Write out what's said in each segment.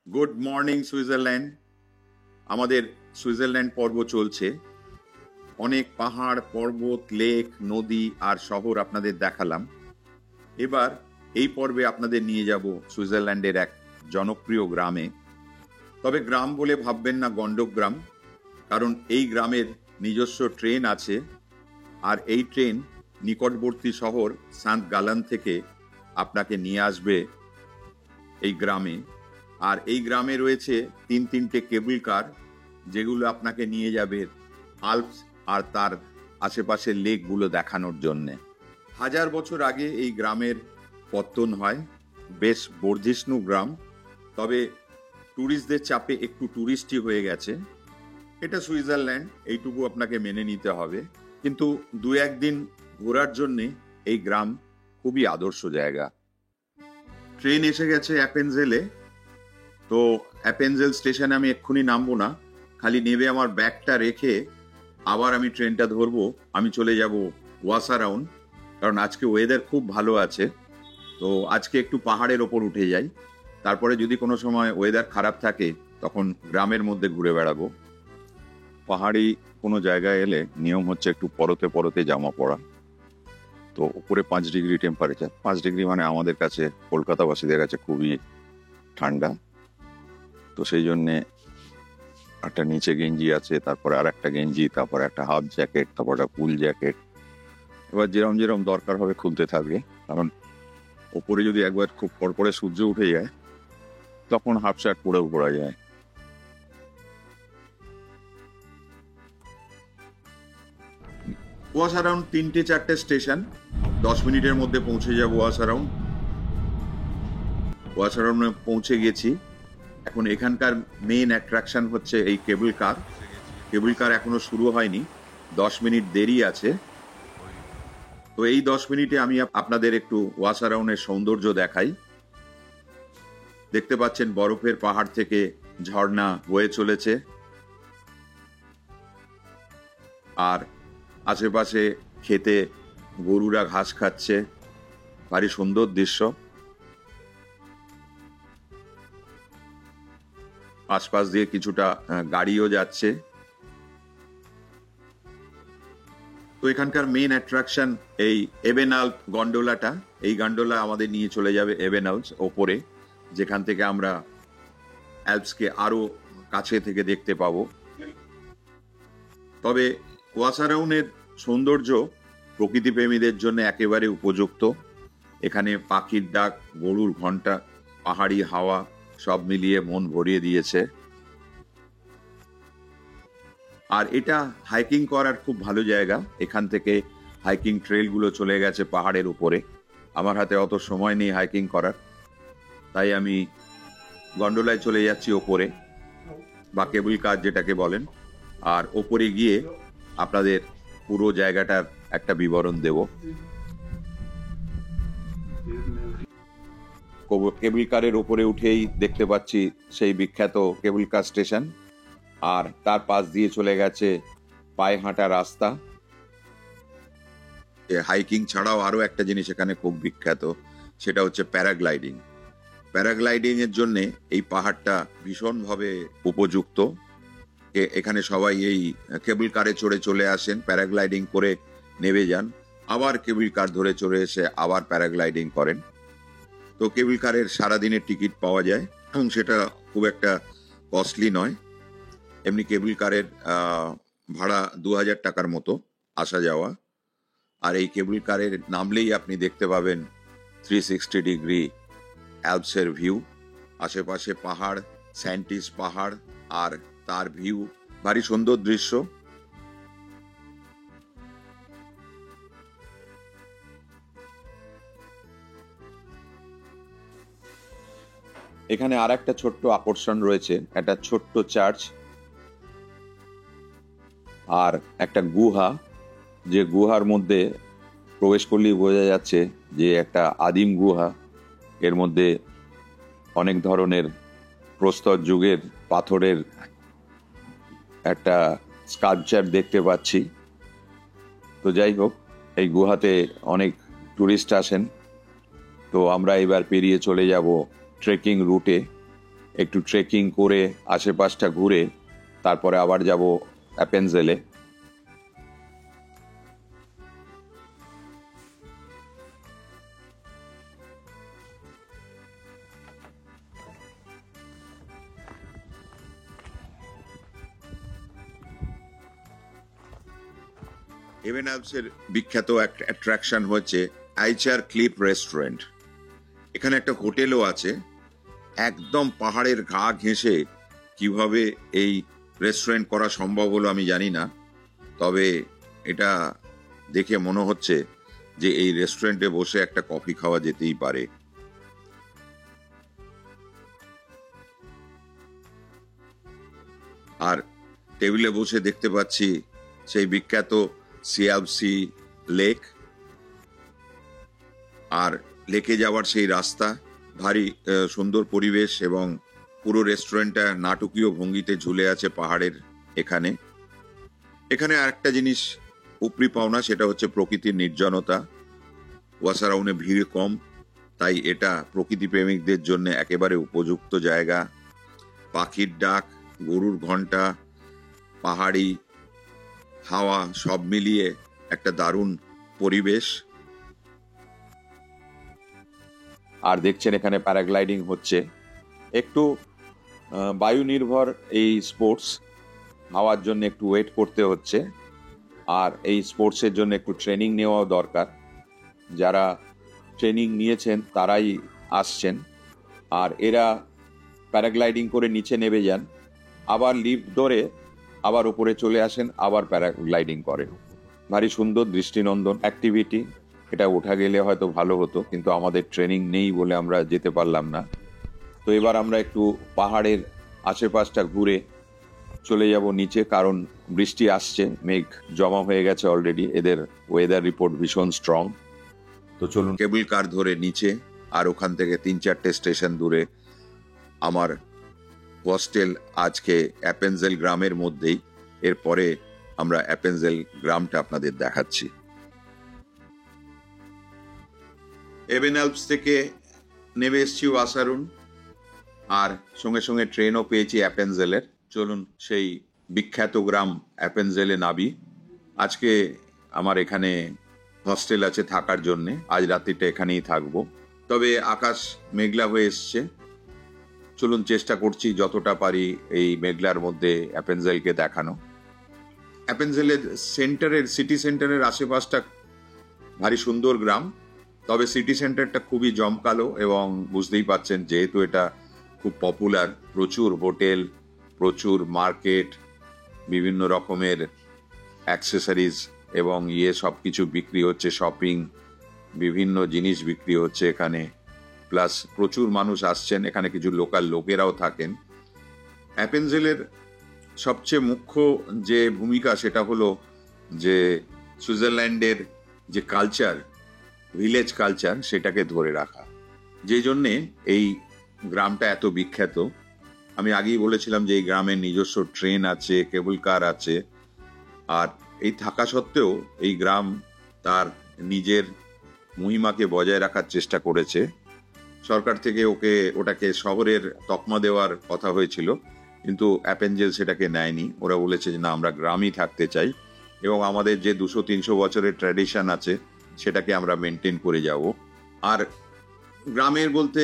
Good morning Switzerland. আমাদের Switzerland পর্ব চলছে। অনেক পাহাড়, পর্বত, লেক, নদী আর শহর আপনাদের দেখালাম। এবার এই পর্বে আপনাদের নিয়ে যাব সুইজারল্যান্ডের এক জনপ্রিয় গ্রামে। তবে গ্রাম বলে ভাববেন না গন্ডক গ্রাম, কারণ এই গ্রামের নিজস্ব ট্রেন আছে। আর এই ট্রেন নিকটবর্তী শহর সান্ত গালান থেকে আপনাকে নিয়ে আসবে এই গ্রামে। আর এই গ্রামে রয়েছে তিনটে কেবল কার, যেগুলো আপনাকে নিয়ে যাবে আল্পস আর তার আশেপাশের লেকগুলো দেখানোর জন্য। 1000 বছর আগে এই গ্রামের পত্তন হয়। বেশ বর্ধিষ্ণু গ্রাম, তবে ট্যুরিস্টদের চাপে একটু ট্যুরিস্টই হয়ে গেছে। এটা সুইজারল্যান্ড, এইটুকু আপনাকে মেনে নিতে হবে। কিন্তু 2-1 দিন ঘোরার জন্য এই গ্রাম খুবই আদর্শ জায়গা। ট্রেন এসে গেছে অ্যাপেনজেলে। তো অ্যাপেনজেল স্টেশনে আমি এক্ষুনি নামবো না, খালি নেবে আমার ব্যাগটা রেখে আবার আমি ট্রেনটা ধরবো। আমি চলে যাব ওয়াসারাউন্ড, কারণ আজকে ওয়েদার খুব ভালো আছে। তো আজকে একটু পাহাড়ের ওপর উঠে যাই, তারপরে যদি কোনো সময় ওয়েদার খারাপ থাকে তখন গ্রামের মধ্যে ঘুরে বেড়াবো। পাহাড়ি কোনো জায়গায় এলে নিয়ম হচ্ছে একটু পরতে পরতে জামা পরা। তো উপরে 5 ডিগ্রি টেম্পারেচার, 5 ডিগ্রি মানে আমাদের কাছে কলকাতাবাসীদের কাছে খুবই ঠান্ডা। তো সেই জন্যে একটা নিচে গেঞ্জি আছে, তারপরে আর একটা গেঞ্জি, তারপরে একটা হাফ জ্যাকেট, তারপর একটা ফুল জ্যাকেট। এবার যেরম যেরম দরকার হবে খুলতে থাকবে, কারণ ওপরে যদি একবার খুব পরপরে সূর্য উঠে যায় তখন হাফ শার্ট পরেও পরা যায়। ওয়াসারাউন্ড 3-4টে স্টেশন, 10 মিনিটের মধ্যে পৌঁছে যাব ওয়াসারাউন্ড। ওয়াসারাউন্ডে পৌঁছে গেছি। এখন এখানকার মেইন অ্যাট্রাকশন হচ্ছে এই কেবল কার। কেবল কার এখনো শুরু হয়নি, 10 মিনিট দেরি আছে। তো এই 10 মিনিটে আমি আপনাদের একটু ওয়াসারাউন্ডের সৌন্দর্য দেখাই। দেখতে পাচ্ছেন বরফের পাহাড় থেকে ঝর্ণা বয়ে চলেছে, আর আশেপাশে খেতে গরুরা ঘাস খাচ্ছে। ভারী সুন্দর দৃশ্য। আশপাশ দিয়ে কিছুটা গাড়িও যাচ্ছে। তো এখানকার মেইন অ্যাট্রাকশন এই এবেনাল্প গন্ডোলাটা। এই গন্ডোলা আমাদের নিয়ে চলে যাবে এবেনাল্পস ওপরে, যেখান থেকে আমরা অ্যালপসকে আরো কাছে থেকে দেখতে পাবো। তবে ওয়াসারাউন্ডের সৌন্দর্য প্রকৃতিপ্রেমীদের জন্য একেবারে উপযুক্ত। এখানে পাখির ডাক, গরুর ঘন্টা, পাহাড়ি হাওয়া সব মিলিয়ে মন ভরিয়ে দিয়েছে। আর এটা হাইকিং করার খুব ভালো জায়গা। এখান থেকে হাইকিং ট্রেলগুলো চলে গেছে পাহাড়ের উপরে। আমার হাতে অত সময় নেই হাইকিং করার, তাই আমি গন্ডোলায় চলে যাচ্ছি ওপরে, বা কেবল কার যেটাকে বলেন। আর ওপরে গিয়ে আপনাদের পুরো জায়গাটার একটা বিবরণ দেব। কেবল কারের ওপরে উঠেই দেখতে পাচ্ছি সেই বিখ্যাত কেবল কার স্টেশন, আর তার পাশ দিয়ে চলে গেছে পায়ে হাঁটা রাস্তা। হাইকিং ছাড়াও আরো একটা জিনিস এখানে খুব বিখ্যাত, সেটা হচ্ছে প্যারাগ্লাইডিং। প্যারাগ্লাইডিং এর জন্য এই পাহাড়টা ভীষণভাবে উপযুক্ত। এখানে সবাই এই কেবল কারে চড়ে চলে আসেন, প্যারাগ্লাইডিং করে নেমে যান, আবার কেবল কার ধরে চড়ে এসে আবার প্যারাগ্লাইডিং করেন। তো কেবল কারের সারাদিনের টিকিট পাওয়া যায় এবং সেটা খুব একটা কস্টলি নয়। এমনি কেবল কারের ভাড়া 2000 টাকার মতো আসা যাওয়া। আর এই কেবল কারের নামলেই আপনি দেখতে পাবেন 360 ডিগ্রি অ্যালপসের ভিউ। আশেপাশে পাহাড়, স্যান্টিস পাহাড় আর তার ভিউ, ভারী সুন্দর দৃশ্য। এখানে আর একটা ছোট্ট আকর্ষণ রয়েছে, একটা ছোট্ট চার্চ আর একটা গুহা, যে গুহার মধ্যে প্রবেশ করলেই বোঝা যাচ্ছে যে একটা আদিম গুহা। এর মধ্যে অনেক ধরনের প্রস্তর যুগের পাথরের একটা স্কাল্পচার দেখতে পাচ্ছি। তো যাই হোক, এই গুহাতে অনেক টুরিস্ট আসেন। তো আমরা এবার পেরিয়ে চলে যাব ট্রেকিং রুটে। একটু ট্রেকিং করে আশেপাশটা ঘুরে তারপরে আবার যাব অ্যাপেনজেলে। এভেন অ্যালপসের বিখ্যাত অ্যাট্রাকশন হচ্ছে আইচার ক্লিফ রেস্টুরেন্ট। এখানে একটা হোটেলও আছে। একদম পাহাড়ের গা ঘেঁষে কিভাবে এই রেস্টুরেন্ট করা সম্ভব হলো আমি জানি না, তবে এটা দেখে মনে হচ্ছে যে এই রেস্টুরেন্টে বসে একটা কফি খাওয়া যেতেই পারে। আর টেবিলে বসে দেখতে পাচ্ছি সেই বিখ্যাত সিয়াবসি লেক, আর লেকে যাওয়ার সেই রাস্তা। ভারী সুন্দর পরিবেশ এবং পুরো রেস্টুরেন্টটা নাটকীয় ভঙ্গিতে ঝুলে আছে পাহাড়ের এখানে। এখানে আরেকটা জিনিস উপরি পাওনা, সেটা হচ্ছে প্রকৃতির নির্জনতা। ওয়াসারাউনে ভিড় কম, তাই এটা প্রকৃতি প্রেমিকদের জন্য একেবারে উপযুক্ত জায়গা। পাখির ডাক, গরুর ঘন্টা, পাহাড়ি হাওয়া সব মিলিয়ে একটা দারুণ পরিবেশ। আর দেখছেন এখানে প্যারাগ্লাইডিং হচ্ছে। একটু বায়ু নির্ভর এই স্পোর্টস, হাওয়ার জন্য একটু ওয়েট করতে হচ্ছে, আর এই স্পোর্টসের জন্য একটু ট্রেনিং নেওয়াও দরকার। যারা ট্রেনিং নিয়েছেন তারাই আসছেন, আর এরা প্যারাগ্লাইডিং করে নিচে নেমে যান, আবার লিফট ধরে আবার উপরে চলে আসেন, আবার প্যারাগ্লাইডিং করেন। ভারী সুন্দর দৃষ্টিনন্দন অ্যাক্টিভিটি। এটা ওঠা গেলে হয়তো ভালো হতো, কিন্তু আমাদের ট্রেনিং নেই বলে আমরা যেতে পারলাম না। তো এবার আমরা একটু পাহাড়ের আশেপাশটা ঘুরে চলে যাব নিচে, কারণ বৃষ্টি আসছে, মেঘ জমা হয়ে গেছে অলরেডি। এদের ওয়েদার রিপোর্ট ভীষণ স্ট্রং। তো চলুন কেবল কার ধরে নিচে, আর ওখান থেকে 3-4টে স্টেশন দূরে আমার হোস্টেল। আজকে অ্যাপেনজেল গ্রামের মধ্যেই, এরপরে আমরা অ্যাপেনজেল গ্রামটা আপনাদের দেখাচ্ছি। এভেন অ্যালপস থেকে নেমে এসছি ওয়াসারুন, আর সঙ্গে সঙ্গে ট্রেনও পেয়েছি অ্যাপেনজেলের। চলুন সেই বিখ্যাত গ্রাম অ্যাপেনজেলে নাবি। আজকে আমার এখানে হস্টেল আছে থাকার জন্যে, আজ রাত্রিটা এখানেই থাকবো। তবে আকাশ মেঘলা হয়ে এসছে। চলুন চেষ্টা করছি যতটা পারি এই মেঘলার মধ্যে অ্যাপেনজেলকে দেখানো। অ্যাপেনজেলের সেন্টারের, সিটি সেন্টারের আশেপাশটা ভারী সুন্দর গ্রাম, তবে সিটি সেন্টারটা খুবই জমকালো, এবং বুঝতেই পাচ্ছেন যেহেতু এটা খুব পপুলার, প্রচুর হোটেল, প্রচুর মার্কেট, বিভিন্ন রকমের অ্যাক্সেসরিজ এবং সব কিছু বিক্রি হচ্ছে, শপিং, বিভিন্ন জিনিস বিক্রি হচ্ছে এখানে। প্লাস প্রচুর মানুষ আসছেন এখানে, কিছু লোকাল লোকেরাও থাকেন। অ্যাপেনজেলের সবচেয়ে মুখ্য যে ভূমিকা সেটা হলো যে সুইজারল্যান্ডের যে কালচার, ভিলেজ কালচার, সেটাকে ধরে রাখা। যে জন্যে এই গ্রামটা এত বিখ্যাত। আমি আগেই বলেছিলাম যে এই গ্রামের নিজস্ব ট্রেন আছে, কেবল কার আছে, আর এই থাকা সত্ত্বেও এই গ্রাম তার নিজের মহিমাকে বজায় রাখার চেষ্টা করেছে। সরকার থেকে ওটাকে শহরের তকমা দেওয়ার কথা হয়েছিল, কিন্তু অ্যাপেনজেল সেটাকে নেয়নি। ওরা বলেছে যে না, আমরা গ্রামই থাকতে চাই, এবং আমাদের যে 200-300 বছরের ট্র্যাডিশন আছে সেটাকে আমরা মেনটেন করে যাব। আর গ্রামের বলতে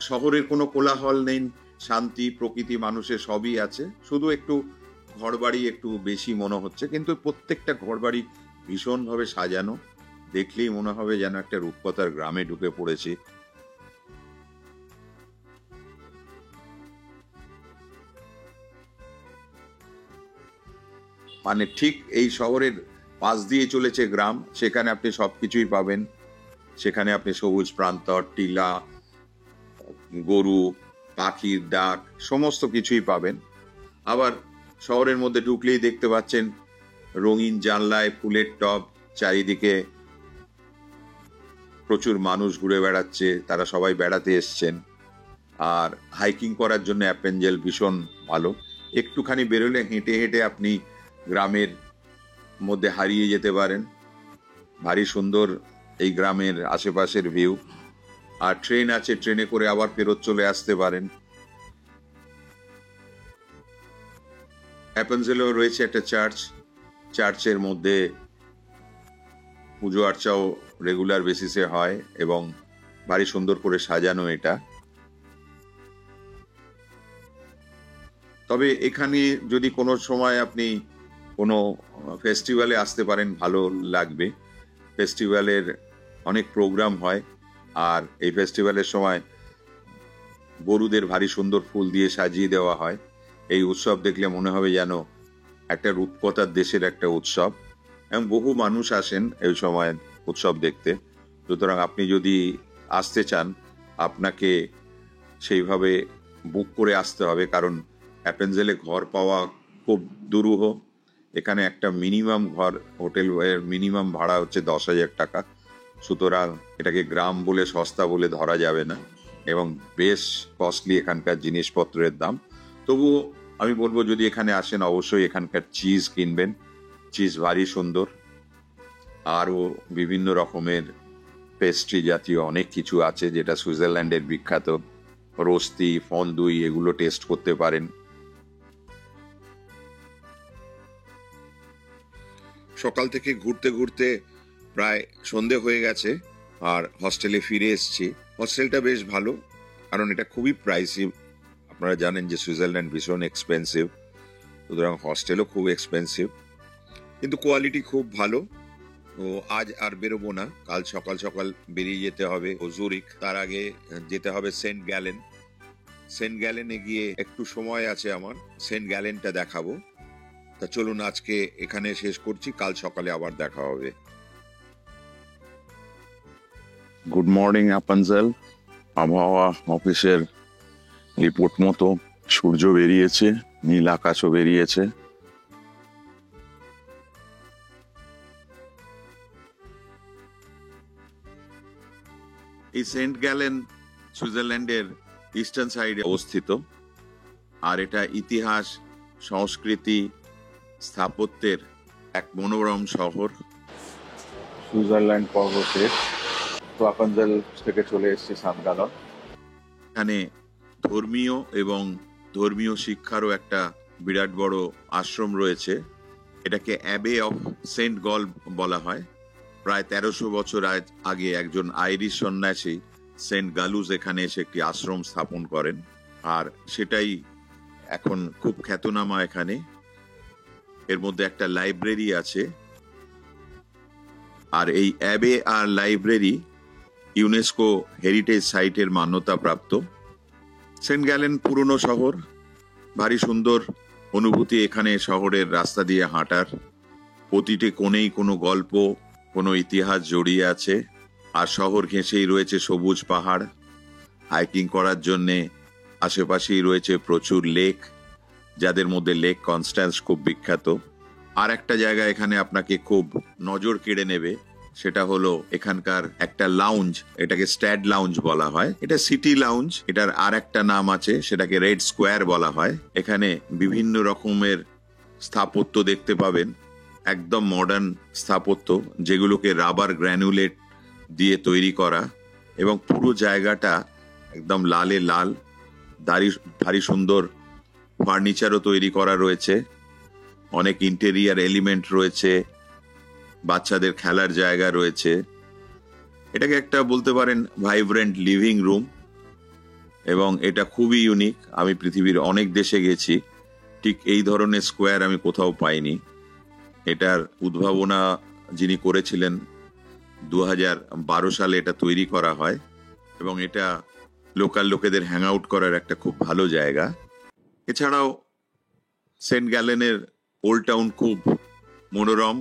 শহরের কোনো কোলাহল নেই, শান্তি, প্রকৃতি, মানুষের সবই আছে। শুধু একটু ঘরবাড়ি একটু বেশি মনে হচ্ছে, কিন্তু প্রত্যেকটা ঘরবাড়ি ভীষণভাবে সাজানো। দেখলেই মনে হবে যেন একটা রূপকথার গ্রামে ঢুকে পড়েছি। মানে ঠিক এই শহরের পাশ দিয়ে চলেছে গ্রাম, সেখানে আপনি সবকিছুই পাবেন। সেখানে আপনি সবুজ প্রান্তর, টিলা, গরু, পাখির ডাক, সমস্ত কিছুই পাবেন। আবার শহরের মধ্যে ঢুকলেই দেখতে পাচ্ছেন রঙিন জানলায় ফুলের টব, চারিদিকে প্রচুর মানুষ ঘুরে বেড়াচ্ছে, তারা সবাই বেড়াতে এসছেন। আর হাইকিং করার জন্য অ্যাপেনজেল ভীষণ ভালো। একটুখানি বেরোলে হেঁটে হেঁটে আপনি গ্রামের মধ্যে হারিয়ে যেতে পারেন। ভারী সুন্দর এই গ্রামের আশেপাশের ভিউ। আর ট্রেন আছে, ট্রেনে করে আবার ফেরত চলে আসতে পারেন। অ্যাপেনজেলেও রয়েছে একটা চার্চ। চার্চের মধ্যে পুজো আর্চাও রেগুলার বেসিসে হয় এবং ভারী সুন্দর করে সাজানো এটা। তবে এখানে যদি কোনো সময় আপনি কোনো ফেস্টিভ্যালে আসতে পারেন ভালো লাগবে। ফেস্টিভ্যালের অনেক প্রোগ্রাম হয়, আর এই ফেস্টিভ্যালের সময় গরুদের ভারী সুন্দর ফুল দিয়ে সাজিয়ে দেওয়া হয়। এই উৎসব দেখলে মনে হবে যেন একটা রূপকথার দেশের একটা উৎসব, এবং বহু মানুষ আসেন এই সময় উৎসব দেখতে। সুতরাং আপনি যদি আসতে চান, আপনাকে সেইভাবে বুক করে আসতে হবে, কারণ অ্যাপেনজেলে ঘর পাওয়া খুব দুরূহ। এখানে একটা মিনিমাম ঘর, হোটেল মিনিমাম ভাড়া হচ্ছে 10,000 টাকা। সুতরাং এটাকে গ্রাম বলে সস্তা বলে ধরা যাবে না, এবং বেশ কস্টলি এখানকার জিনিসপত্রের দাম। তবুও আমি বলবো যদি এখানে আসেন অবশ্যই এখানকার চিজ কিনবেন। চিজ ভারী সুন্দর। আরও বিভিন্ন রকমের পেস্ট্রি জাতীয় অনেক কিছু আছে যেটা সুইজারল্যান্ডের বিখ্যাত। রোস্তি, ফন্দুই এগুলো টেস্ট করতে পারেন। সকাল থেকে ঘুরতে ঘুরতে প্রায় সন্ধে হয়ে গেছে, আর হস্টেলে ফিরে এসেছি। হস্টেলটা বেশ ভালো, কারণ এটা খুবই প্রাইসি। আপনারা জানেন যে সুইজারল্যান্ড ভীষণ এক্সপেন্সিভ, সুতরাং হস্টেলও খুব এক্সপেন্সিভ, কিন্তু কোয়ালিটি খুব ভালো। তো আজ আর বেরোবো না, কাল সকাল সকাল বেরিয়ে যেতে হবে জুরিখ। তার আগে যেতে হবে সেন্ট গ্যালেন। সেন্ট গ্যালেনে গিয়ে একটু সময় আছে আমার, সেন্ট গ্যালেনটা দেখাবো। তা চলুন আজকে এখানে শেষ করছি, কাল সকালে আবার দেখা হবে। গুড মর্নিং অ্যাপেনজেল। আবহাওয়া অফিসের রিপোর্ট মতো সূর্য বেরিয়েছে, নীল আকাশও বেরিয়েছে। এই সেন্ট গ্যালেন সুইজারল্যান্ডের ইস্টার্ন সাইডে অবস্থিত, আর এটা ইতিহাস, সংস্কৃতি, স্থাপত্যের এক মনোরম শহর। সুইজারল্যান্ড পর্বতের তো অ্যাপেনজেল থেকে চলে এসেছি সান্ট গ্যালন। এখানে ধর্মীয় এবং ধর্মীয় শিক্ষারও একটা বিরাট বড় আশ্রম রয়েছে। এটাকে অ্যাবে অফ সেন্ট গল বলা হয়। প্রায় 1300 বছর আগে একজন আইরিশ সন্ন্যাসী সেন্ট গালুজ এখানে এসে একটি আশ্রম স্থাপন করেন, আর সেটাই এখন খুব খ্যাতনামা এখানে। এর মধ্যে একটা লাইব্রেরি আছে, আর এই অ্যাবে আর লাইব্রেরি ইউনেস্কো হেরিটেজ সাইটের মান্যতা প্রাপ্ত। সেন্ট গ্যালেন পুরনো শহর, ভারী সুন্দর অনুভূতি এখানে শহরের রাস্তা দিয়ে হাঁটার। প্রতিটি কোণেই কোনো গল্প, কোনো ইতিহাস জড়িয়ে আছে, আর শহর ঘেঁষেই রয়েছে সবুজ পাহাড়। হাইকিং করার জন্যে আশেপাশেই রয়েছে প্রচুর লেক, যাদের মধ্যে লেক কনস্ট্যান্স খুব বিখ্যাত। আর একটা জায়গা এখানে আপনাকে খুব নজর কেড়ে নেবে, সেটা হলো এখানকার একটা লাউঞ্জ, এটাকে স্ট্যাড লাউঞ্জ বলা হয়। এটা সিটি লাউঞ্জ, এটার আর একটা নাম আছে, সেটাকে রেড স্কোয়ার বলা হয়। এখানে বিভিন্ন রকমের স্থাপত্য দেখতে পাবেন, একদম মডার্ন স্থাপত্য, যেগুলোকে রাবার গ্র্যানুলেট দিয়ে তৈরি করা, এবং পুরো জায়গাটা একদম লালে লাল। ভারী সুন্দর ফার্নিচারও তৈরি করা রয়েছে, অনেক ইন্টেরিয়ার এলিমেন্ট রয়েছে, বাচ্চাদের খেলার জায়গা রয়েছে। এটাকে একটা বলতে পারেন ভাইব্রেন্ট লিভিং রুম, এবং এটা খুবই ইউনিক। আমি পৃথিবীর অনেক দেশে গেছি, ঠিক এই ধরনের স্কোয়ার আমি কোথাও পাইনি। এটার উদ্ভাবনা যিনি করেছিলেন 2012 সালে এটা তৈরি করা হয়, এবং এটা লোকাল লোকেদের হ্যাং আউট করার একটা খুব ভালো জায়গা। এছাড়াও সেন্ট গ্যালেনের ওল্ড টাউন খুব মনোরম,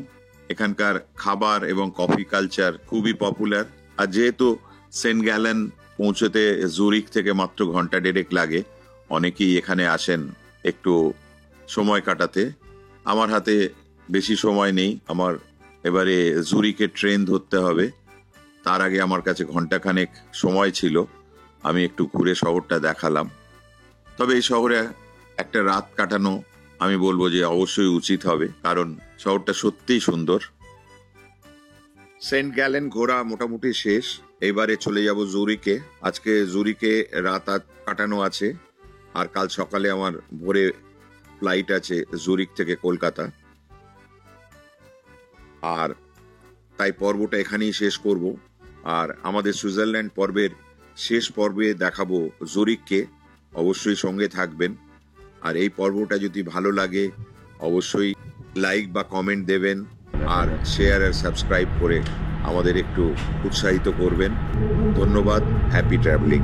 এখানকার খাবার এবং কফি কালচার খুবই পপুলার। আর যেহেতু সেন্ট গ্যালেন পৌঁছতে জুরিখ থেকে মাত্র ঘন্টা দেড়েক লাগে, অনেকেই এখানে আসেন একটু সময় কাটাতে। আমার হাতে বেশি সময় নেই, আমার এবারে জুরিকে ট্রেন ধরতে হবে। তার আগে আমার কাছে ঘন্টাখানেক সময় ছিল, আমি একটু ঘুরে শহরটা দেখালাম। তবে এই শহরে একটা রাত কাটানো আমি বলবো যে অবশ্যই উচিত হবে, কারণ শহরটা সত্যিই সুন্দর। সেন্ট গ্যালেন ঘোরা মোটামুটি শেষ, এবারে চলে যাব জুরিকে। আজকে জুরিকে রাত কাটানো আছে, আর কাল সকালে আমার ভোরে ফ্লাইট আছে জুরিক থেকে কলকাতা। আর তাই পর্বটা এখানেই শেষ করব। আর আমাদের সুইজারল্যান্ড পর্বের শেষ পর্বে দেখাবো জুরিককে, অবশ্যই সঙ্গে থাকবেন। আর এই পর্বটা যদি ভালো লাগে অবশ্যই লাইক বা কমেন্ট দেবেন, আর শেয়ার আর সাবস্ক্রাইব করে আমাদের একটু উৎসাহিত করবেন। ধন্যবাদ। Happy travelling.